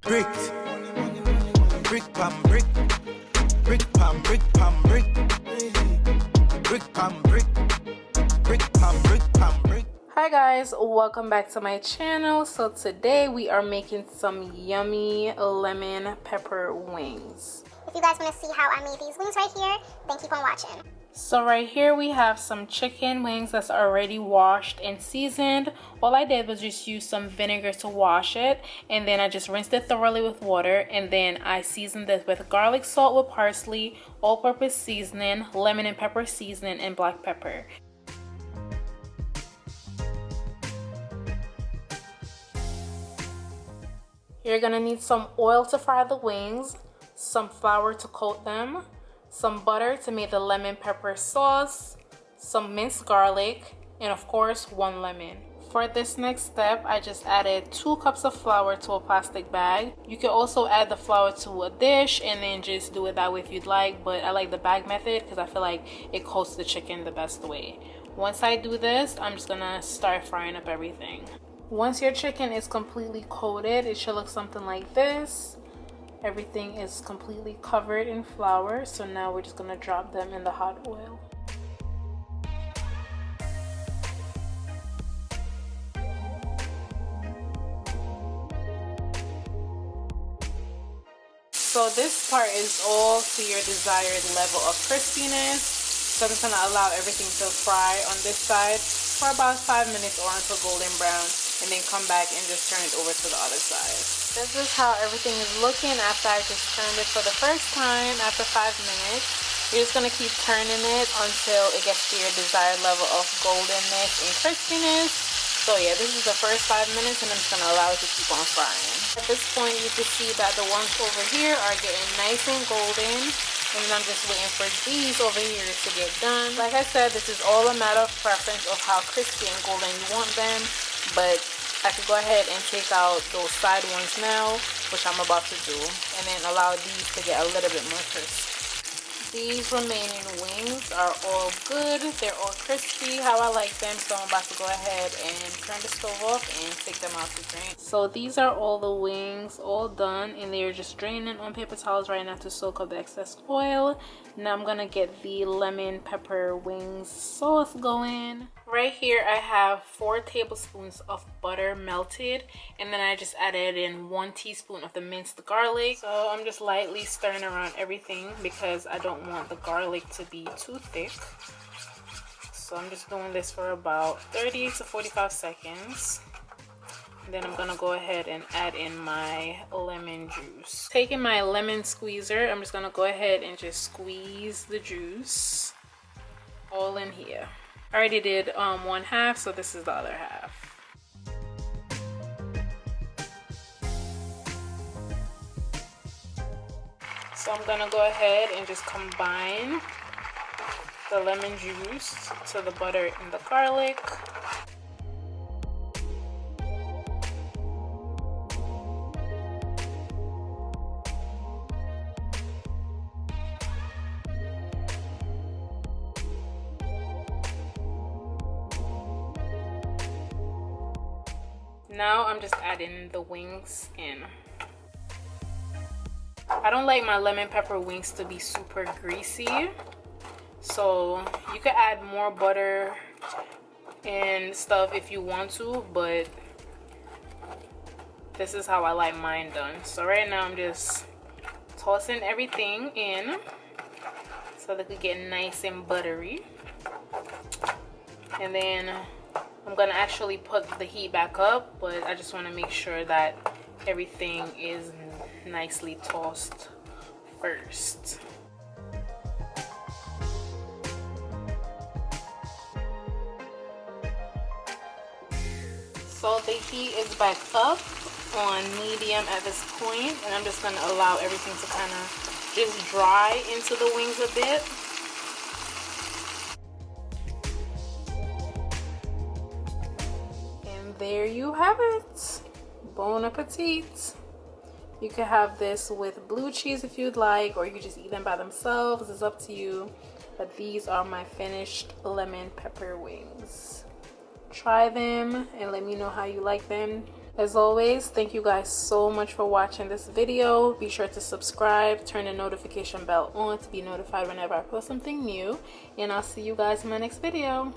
Brick, brick pam brick, brick pam brick pam brick, brick pam brick, brick pam brick pam brick. Hi guys, welcome back to my channel. So today we are making some yummy lemon pepper wings. If you guys want to see how I made these wings right here, then keep on watching. So right here we have some chicken wings that's already washed and seasoned. All I did was just use some vinegar to wash it, and then I just rinsed it thoroughly with water, and then I seasoned this with garlic salt with parsley, all-purpose seasoning, lemon and pepper seasoning, and black pepper. You're gonna need some oil to fry the wings, some flour to coat them, some butter to make the lemon pepper sauce, some minced garlic, and of course 1 lemon. For this next step, I just added 2 cups of flour to a plastic bag. You can also add the flour to a dish and then just do it that way if you'd like, but I like the bag method because I feel like it coats the chicken the best way. Once I do this, I'm just gonna start frying up everything. Once your chicken is completely coated, it should look something like this. Everything is completely covered in flour, so now we're just gonna drop them in the hot oil. So this part is all to your desired level of crispiness. So I'm just gonna allow everything to fry on this side for about 5 minutes or until golden brown, and then come back and just turn it over to the other side. This is how everything is looking after I just turned it for the first time after 5 minutes. You're just going to keep turning it until it gets to your desired level of goldenness and crispiness. So yeah, this is the first 5 minutes, and I'm just going to allow it to keep on frying. At this point, you can see that the ones over here are getting nice and golden. And then I'm just waiting for these over here to get done. Like I said, this is all a matter of preference of how crispy and golden you want them. But I could go ahead and take out those side ones now, which I'm about to do. And then allow these to get a little bit more crisp. These remaining wings are all good. They're all crispy how I like them. So I'm about to go ahead and turn the stove off and take them out to drain. So these are all the wings all done, and they're just draining on paper towels right now to soak up the excess oil. Now I'm gonna get the lemon pepper wings sauce going. Right here I have 4 tablespoons of butter melted, and then I just added in 1 teaspoon of the minced garlic. So I'm just lightly stirring around everything because I don't want the garlic to be too thick. So I'm just doing this for about 30 to 45 seconds. Then I'm gonna go ahead and add in my lemon juice. Taking my lemon squeezer, I'm just gonna go ahead and just squeeze the juice all in here. I already did 1/2, so this is the other half. So I'm gonna go ahead and just combine the lemon juice to the butter and the garlic. Now I'm just adding the wings in. I don't like my lemon pepper wings to be super greasy, so you could add more butter and stuff if you want to, but this is how I like mine done. So right now I'm just tossing everything in so they could get nice and buttery, and then I'm gonna actually put the heat back up, but I just want to make sure that everything is nicely tossed first. So the heat is back up on medium at this point, and I'm just gonna allow everything to kind of just dry into the wings a bit. There you have it. Bon appetit. You can have this with blue cheese if you'd like, or you can just eat them by themselves. It's up to you. But these are my finished lemon pepper wings. Try them and let me know how you like them. As always, thank you guys so much for watching this video. Be sure to subscribe, turn the notification bell on to be notified whenever I post something new, and I'll see you guys in my next video.